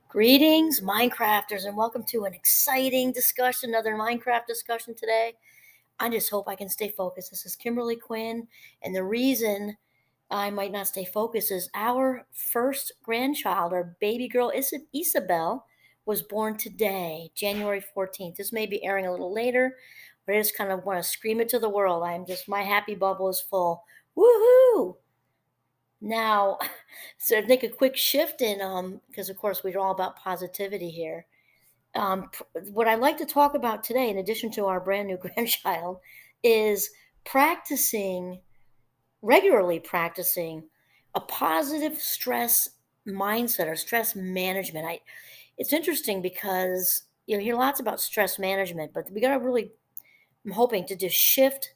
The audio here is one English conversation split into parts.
Greetings, Minecrafters, and welcome to an exciting discussion, another Minecraft discussion today. I just hope I can stay focused. This is Kimberly Quinn, and the reason I might not stay focused is our first grandchild, our baby girl, Isabel, was born today, January 14th. This may be airing a little later, but I just kind of want to scream it to the world. My happy bubble is full. Woohoo! Now, so make a quick shift in because of course we're all about positivity here. What I'd like to talk about today, in addition to our brand new grandchild, is practicing regularly practicing a positive stress mindset or stress management. It's interesting because you hear lots about stress management, but we got to really. I'm hoping to just shift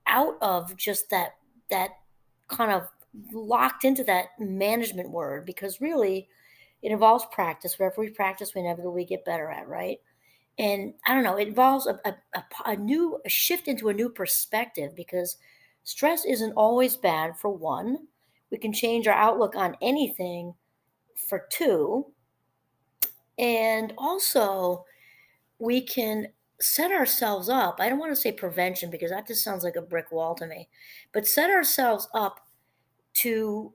out of just that kind of locked into that management word because really it involves practice. Whatever we practice, we inevitably get better at, right? And I don't know, it involves a shift into a new perspective because stress isn't always bad, for one. We can change our outlook on anything, for two. And also, we can set ourselves up. I don't want to say prevention because that just sounds like a brick wall to me, but set ourselves up to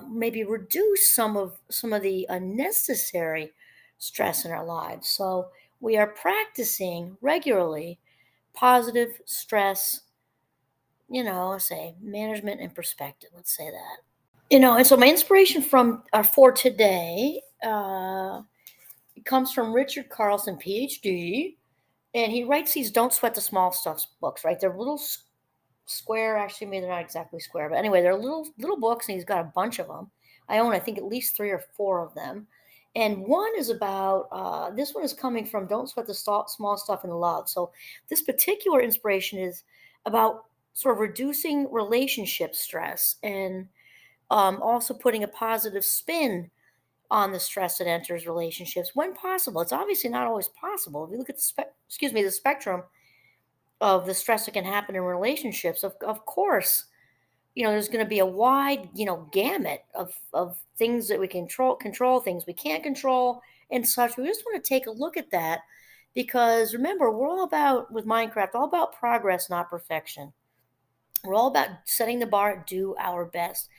maybe reduce some of the unnecessary stress in our lives. So we are practicing regularly positive stress, say management and perspective. Let's say that. And so my inspiration from for today it comes from Richard Carlson, PhD, and he writes these "Don't Sweat the Small Stuff" books. Right, they're little square. Actually, maybe they're not exactly square, but anyway, they're little books, and he's got a bunch of them. I own, I think, at least three or four of them. And one is about this one is coming from "Don't Sweat the Small Stuff in Love." So this particular inspiration is about sort of reducing relationship stress and also putting a positive spin on the stress that enters relationships when possible. It's obviously not always possible. If you look at the spectrum of the stress that can happen in relationships, of course, there's going to be a wide, gamut of things that we control, things we can't control, and such. We just want to take a look at that because remember, we're all about, with Minecraft, all about progress, not perfection. We're all about setting the bar, do our best,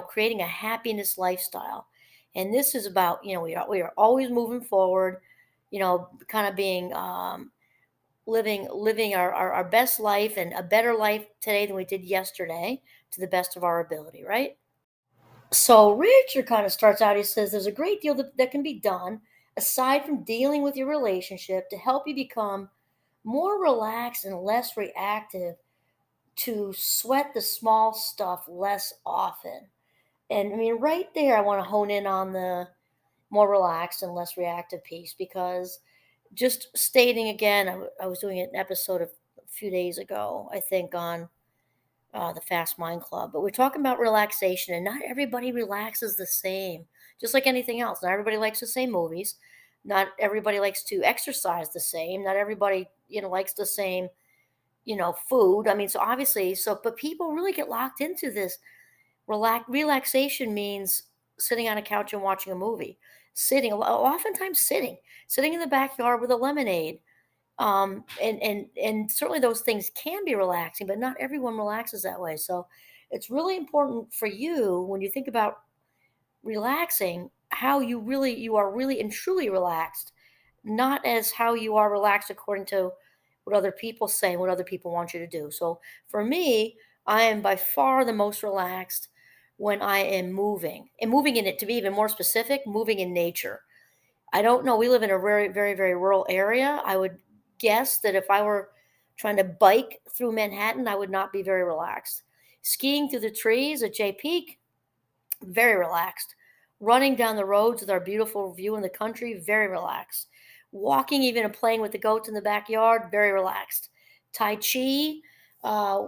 creating a happiness lifestyle. And this is about, we are always moving forward, kind of being living our best life and a better life today than we did yesterday to the best of our ability, right? So Richard kind of starts out, he says there's a great deal that can be done aside from dealing with your relationship to help you become more relaxed and less reactive, to sweat the small stuff less often. And I mean, right there, I want to hone in on the more relaxed and less reactive piece because just stating again, I was doing an episode a few days ago, I think, on the Fast Mind Club, but we're talking about relaxation, and not everybody relaxes the same, just like anything else. Not everybody likes the same movies. Not everybody likes to exercise the same. Not everybody, likes the same, food. I mean, so obviously, but people really get locked into this. Relaxation means sitting on a couch and watching a movie, oftentimes sitting in the backyard with a lemonade. And certainly those things can be relaxing, but not everyone relaxes that way. So it's really important for you when you think about relaxing, how you are really and truly relaxed, not as how you are relaxed according to what other people say and what other people want you to do. So for me, I am by far the most relaxed when I am moving, and moving in it, to be even more specific, moving in nature. I don't know. We live in a very, very, very rural area. I would guess that if I were trying to bike through Manhattan, I would not be very relaxed. Skiing through the trees at Jay Peak, very relaxed. Running down the roads with our beautiful view in the country, very relaxed. Walking, even and playing with the goats in the backyard, very relaxed. Tai Chi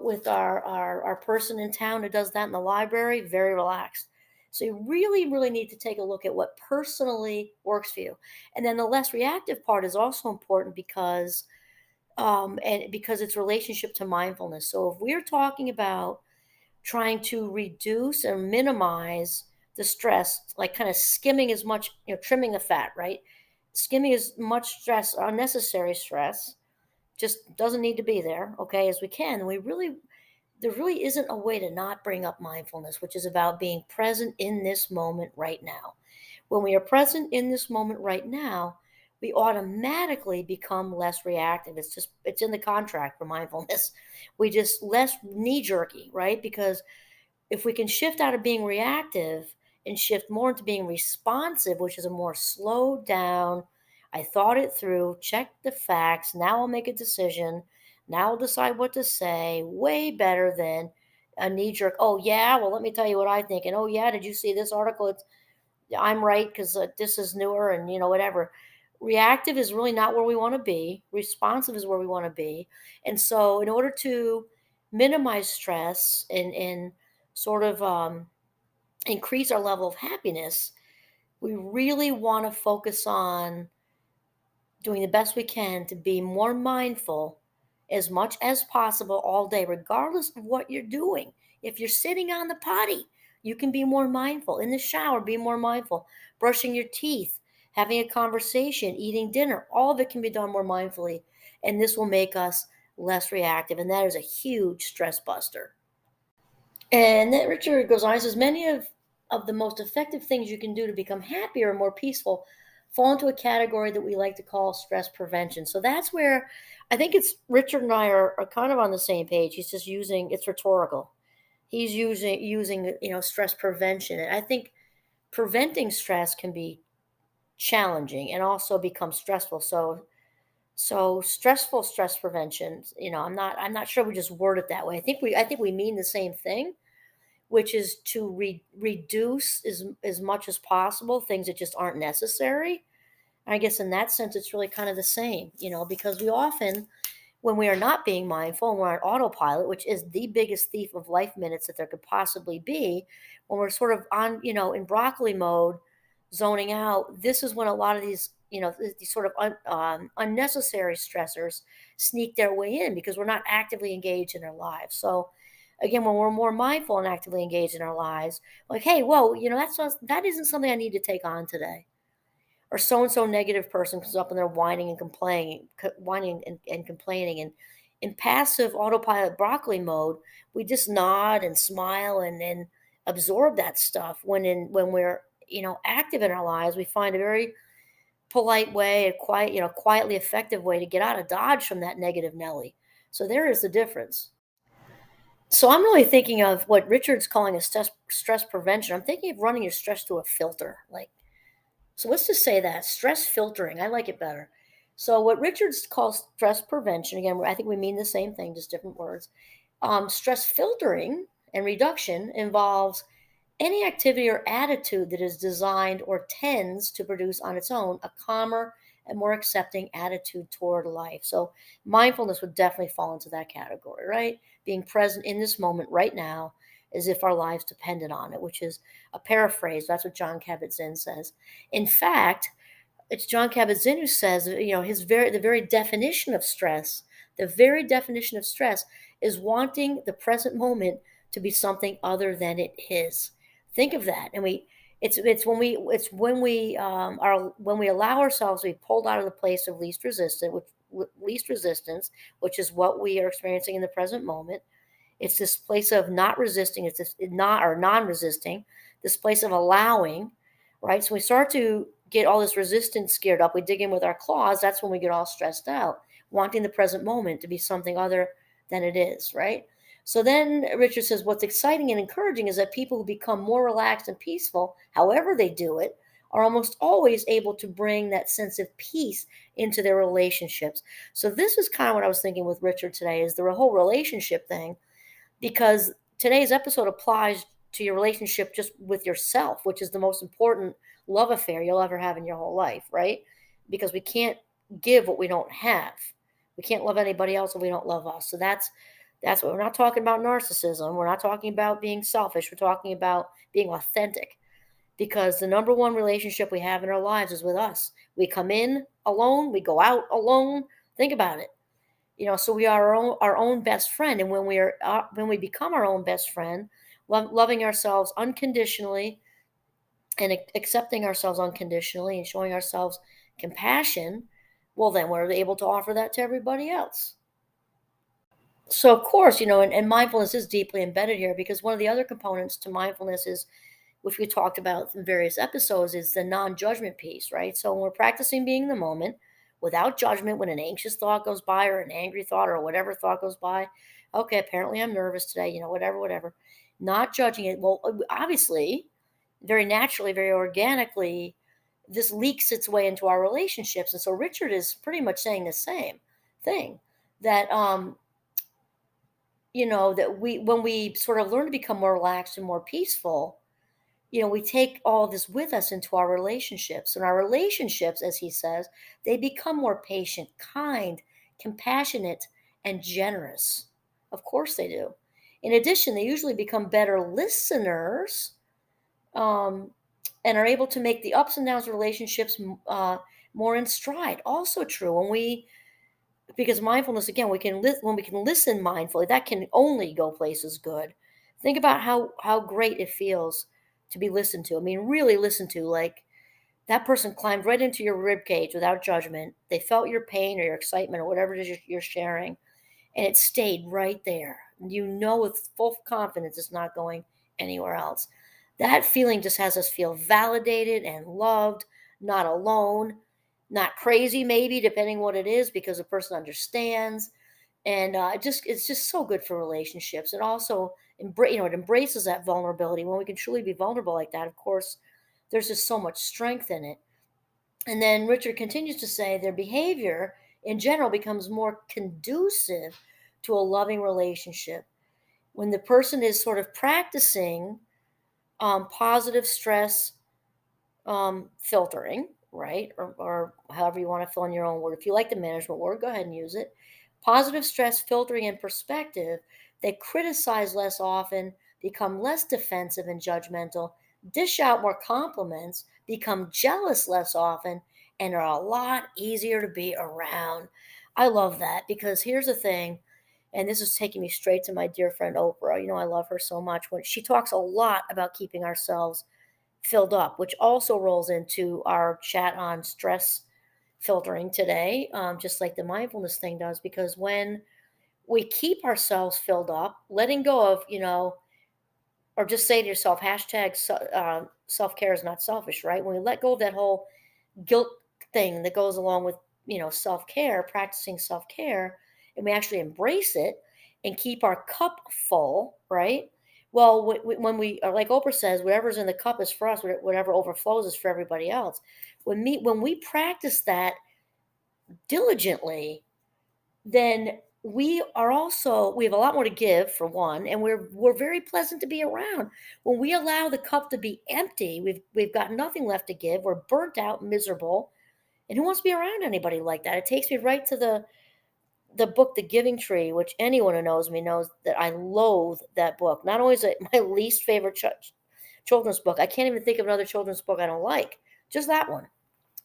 with our person in town who does that in the library, very relaxed. So you really, really need to take a look at what personally works for you. And then the less reactive part is also important because it's relationship to mindfulness. So if we're talking about trying to reduce or minimize the stress, like kind of skimming as much, trimming the fat, right? Skimming as much stress, unnecessary stress, just doesn't need to be there, okay, as we can. There really isn't a way to not bring up mindfulness, which is about being present in this moment right now. When we are present in this moment right now, we automatically become less reactive. It's in the contract for mindfulness. We just less knee jerky, right? Because if we can shift out of being reactive and shift more into being responsive, which is a more slowed down, I thought it through, checked the facts, now I'll make a decision, now I'll decide what to say, way better than a knee jerk, oh yeah, well let me tell you what I think, and oh yeah, did you see this article? I'm right because this is newer and whatever. Reactive is really not where we want to be. Responsive is where we want to be. And so, in order to minimize stress and sort of increase our level of happiness, we really want to focus on doing the best we can to be more mindful as much as possible all day, regardless of what you're doing. If you're sitting on the potty, you can be more mindful. In the shower, be more mindful. Brushing your teeth, having a conversation, eating dinner, all of it can be done more mindfully. And this will make us less reactive. And that is a huge stress buster. And then Richard goes on, he says, many of the most effective things you can do to become happier and more peaceful fall into a category that we like to call stress prevention. So that's where I think it's Richard and I are kind of on the same page. He's just using it's rhetorical. He's using stress prevention. And I think preventing stress can be challenging and also become stressful. So stressful stress prevention, I'm not sure we just word it that way. I think we mean the same thing, which is to reduce as much as possible things that just aren't necessary. I guess in that sense, it's really kind of the same, because we often, when we are not being mindful and we're on autopilot, which is the biggest thief of life minutes that there could possibly be, when we're sort of on, in broccoli mode, zoning out, this is when a lot of these, these sort of unnecessary stressors sneak their way in because we're not actively engaged in our lives. So, again, when we're more mindful and actively engaged in our lives, like, hey, whoa, that isn't something I need to take on today. Or so and so negative person comes up and they're whining and complaining, whining and complaining, and in passive autopilot broccoli mode, we just nod and smile and then absorb that stuff. When we're active in our lives, we find a very polite way, a quiet, quietly effective way to get out of dodge from that negative Nelly. So there is the difference. So I'm really thinking of what Richard's calling a stress prevention. I'm thinking of running your stress through a filter. So let's just say that stress filtering. I like it better. So what Richards calls stress prevention, again, I think we mean the same thing, just different words. Stress filtering and reduction involves any activity or attitude that is designed or tends to produce on its own a calmer and more accepting attitude toward life. So mindfulness would definitely fall into that category, right? Being present in this moment right now as if our lives depended on it, which is a paraphrase. That's what John Kabat-Zinn says. In fact, it's John Kabat-Zinn who says, the very definition of stress, the very definition of stress is wanting the present moment to be something other than it is. Think of that, and when we allow ourselves to be pulled out of the place of least resistance, which is what we are experiencing in the present moment. It's this place of not resisting. It's this not or non-resisting. This place of allowing, right? So we start to get all this resistance geared up. We dig in with our claws. That's when we get all stressed out, wanting the present moment to be something other than it is, right? So then Richard says, what's exciting and encouraging is that people who become more relaxed and peaceful, however they do it, are almost always able to bring that sense of peace into their relationships. So this is kind of what I was thinking with Richard today, is the whole relationship thing, because today's episode applies to your relationship just with yourself, which is the most important love affair you'll ever have in your whole life, right? Because we can't give what we don't have. We can't love anybody else if we don't love us. So that's what we're not talking about narcissism. We're not talking about being selfish. We're talking about being authentic, because the number one relationship we have in our lives is with us. We come in alone, we go out alone. Think about it. So we are our own best friend, and when we become our own best friend, loving ourselves unconditionally, and accepting ourselves unconditionally and showing ourselves compassion, well, then we're able to offer that to everybody else. So, of course, and mindfulness is deeply embedded here, because one of the other components to mindfulness is, which we talked about in various episodes, is the non judgment piece, right? So, when we're practicing being in the moment without judgment, when an anxious thought goes by or an angry thought or whatever thought goes by, okay, apparently I'm nervous today, whatever, whatever, not judging it. Well, obviously, very naturally, very organically, this leaks its way into our relationships. And so Richard is pretty much saying the same thing, that that we, when we sort of learn to become more relaxed and more peaceful, we take all this with us into our relationships. And our relationships, as he says, they become more patient, kind, compassionate, and generous. Of course they do. In addition, they usually become better listeners, um, and are able to make the ups and downs of relationships more in stride. Also true when we, because mindfulness, again, when we can listen mindfully, that can only go places good. Think about how great it feels to be listened to. I mean, really listened to. Like, that person climbed right into your rib cage without judgment. They felt your pain or your excitement or whatever it is you're sharing, and it stayed right there. You know with full confidence it's not going anywhere else. That feeling just has us feel validated and loved, not alone, not crazy, maybe, depending what it is, because the person understands. And it's just so good for relationships. It also it embraces that vulnerability. When we can truly be vulnerable like that, of course, there's just so much strength in it. And then Richard continues to say their behavior in general becomes more conducive to a loving relationship when the person is sort of practicing positive stress filtering, right? Or however you want to fill in your own word. If you like the management word, go ahead and use it. Positive stress filtering and perspective, they criticize less often, become less defensive and judgmental, dish out more compliments, become jealous less often, and are a lot easier to be around. I love that, because here's the thing, and this is taking me straight to my dear friend Oprah. I love her so much. When she talks a lot about keeping ourselves filled up, which also rolls into our chat on stress filtering today, just like the mindfulness thing does. Because when we keep ourselves filled up, letting go of, or just say to yourself, hashtag self care is not selfish, right? When we let go of that whole guilt thing that goes along with, self care, practicing self care, and we actually embrace it and keep our cup full, right? Well, when we are, like Oprah says, whatever's in the cup is for us, whatever overflows is for everybody else. When we practice that diligently, then we have a lot more to give, for one, and we're very pleasant to be around. When we allow the cup to be empty, we've got nothing left to give. We're burnt out, miserable, and who wants to be around anybody like that? It takes me right to the book The Giving Tree, which anyone who knows me knows that I loathe that book. Not only is it my least favorite children's book, I can't even think of another children's book I don't like. Just that one.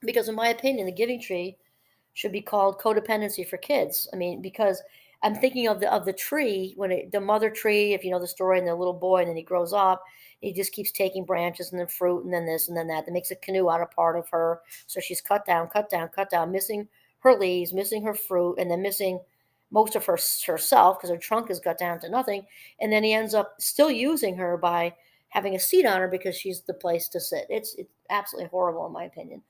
Because in my opinion, The Giving Tree should be called Codependency for Kids. I mean, because I'm thinking of the tree, the mother tree, if you know the story, and the little boy, and then he grows up, he just keeps taking branches and then fruit and then this and then that. That makes a canoe out of part of her. So she's cut down, cut down, cut down, missing her leaves, missing her fruit, and then missing most of herself, because her trunk is cut down to nothing. And then he ends up still using her by having a seat on her because she's the place to sit. It's absolutely horrible in my opinion.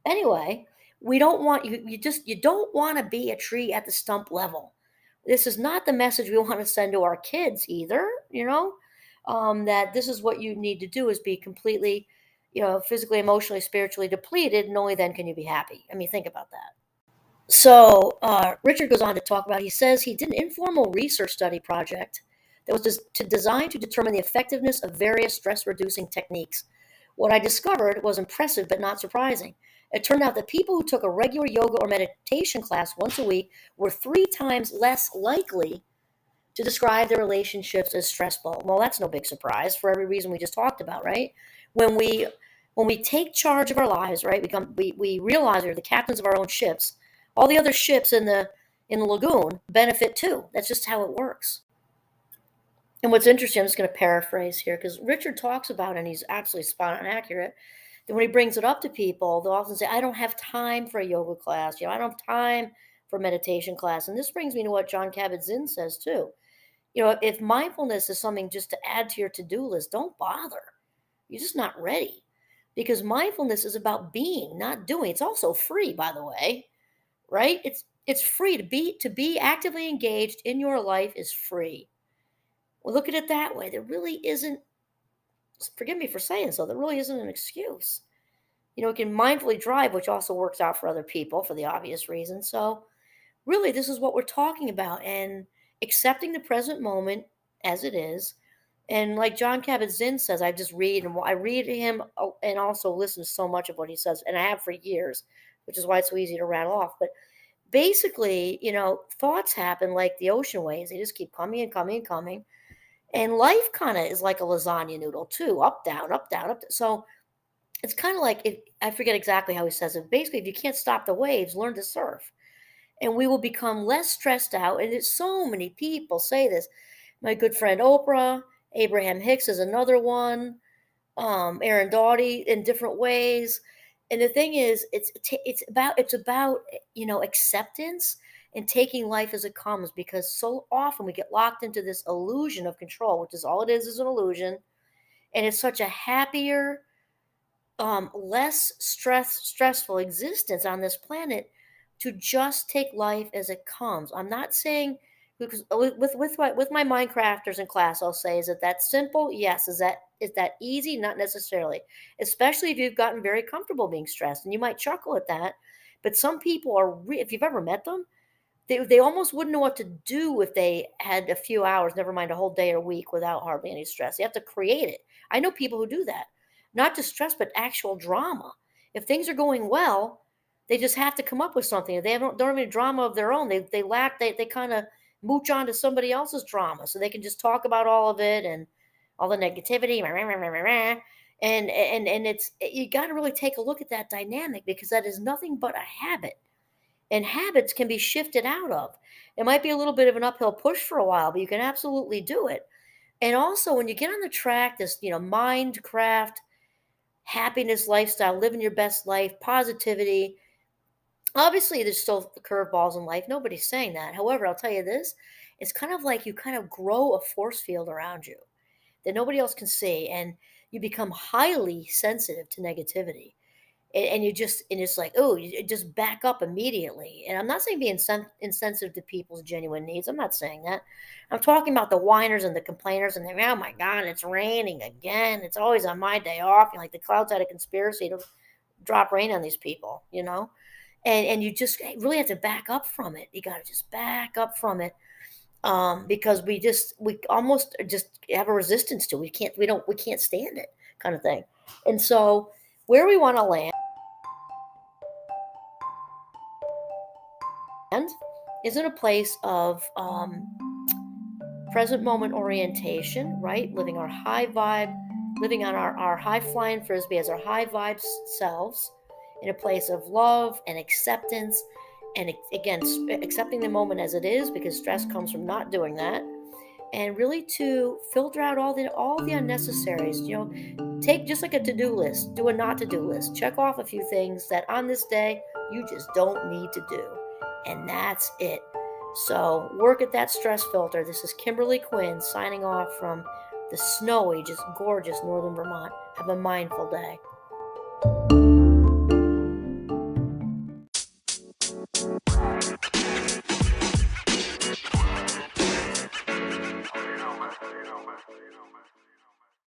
Anyway, we don't want you don't want to be a tree at the stump level. This is not the message we want to send to our kids either, that this is what you need to do, is be completely, physically, emotionally, spiritually depleted, and only then can you be happy. I mean, think about that. So Richard goes on to talk about, he says he did an informal research study project that was designed to determine the effectiveness of various stress reducing techniques. What I discovered was impressive but not surprising. It turned out that people who took a regular yoga or meditation class once a week were 3 times less likely to describe their relationships as stressful. Well, that's no big surprise for every reason we just talked about, right? When we take charge of our lives, right, we realize we're the captains of our own ships. All the other ships in the lagoon benefit too. That's just how it works. And what's interesting, I'm just going to paraphrase here because Richard talks about, and he's absolutely spot on accurate, that when he brings it up to people, they'll often say, I don't have time for a yoga class. I don't have time for a meditation class. And this brings me to what John Kabat-Zinn says too. If mindfulness is something just to add to your to-do list, don't bother. You're just not ready because mindfulness is about being, not doing. It's also free, by the way, right? It's free to be actively engaged in your life is free. Well, look at it that way. There really isn't, forgive me for saying so, there really isn't an excuse. You can mindfully drive, which also works out for other people for the obvious reason. So, really, this is what we're talking about and accepting the present moment as it is. And like John Kabat-Zinn says, I read him and also listen to so much of what he says, and I have for years, which is why it's so easy to rattle off. But basically, thoughts happen like the ocean waves. They just keep coming and coming and coming. And life kind of is like a lasagna noodle too, up, down, up, down, up. So it's kind of like, I forget exactly how he says it. Basically, if you can't stop the waves, learn to surf. And we will become less stressed out. And there's so many people say this. My good friend Oprah, Abraham Hicks is another one, Aaron Doughty in different ways. And the thing is, it's about acceptance and taking life as it comes because so often we get locked into this illusion of control, which is all it is an illusion. And it's such a happier, less stressful existence on this planet to just take life as it comes. I'm not saying because with my Minecrafters in class, I'll say, is it that simple? Yes. Is that easy? Not necessarily. Especially if you've gotten very comfortable being stressed, and you might chuckle at that. But some people are, if you've ever met them, they almost wouldn't know what to do if they had a few hours, never mind a whole day or week without hardly any stress. You have to create it. I know people who do that. Not just stress, but actual drama. If things are going well, they just have to come up with something. If they don't have any drama of their own. They kind of mooch on to somebody else's drama. So they can just talk about all of it and all the negativity. And it's you got to really take a look at that dynamic because that is nothing but a habit, and habits can be shifted out of. It might be a little bit of an uphill push for a while, but you can absolutely do it. And also, when you get on the track, this, mind craft, happiness lifestyle, living your best life, positivity, obviously, there's still curveballs in life. Nobody's saying that. However, I'll tell you this, it's kind of like you kind of grow a force field around you that nobody else can see. And you become highly sensitive to negativity, and it's like, oh, you just back up immediately. And I'm not saying be insensitive to people's genuine needs. I'm not saying that. I'm talking about the whiners and the complainers and oh my god, it's raining again, it's always on my day off. Like the clouds had a conspiracy to drop rain on these people, and you just really have to back up from it. You got to just back up from it, because we almost just have a resistance to it. We can't stand it, kind of thing. And so where we want to land is in a place of present moment orientation, right? Living our high vibe, living on our high flying frisbee as our high vibe selves in a place of love and acceptance. And again, accepting the moment as it is because stress comes from not doing that. And really to filter out all the unnecessaries, take just like a to-do list, do a not to-do list, check off a few things that on this day you just don't need to do, and that's it. So work at that stress filter. This is Kimberly Quinn signing off from the snowy, just gorgeous northern Vermont. Have a mindful day.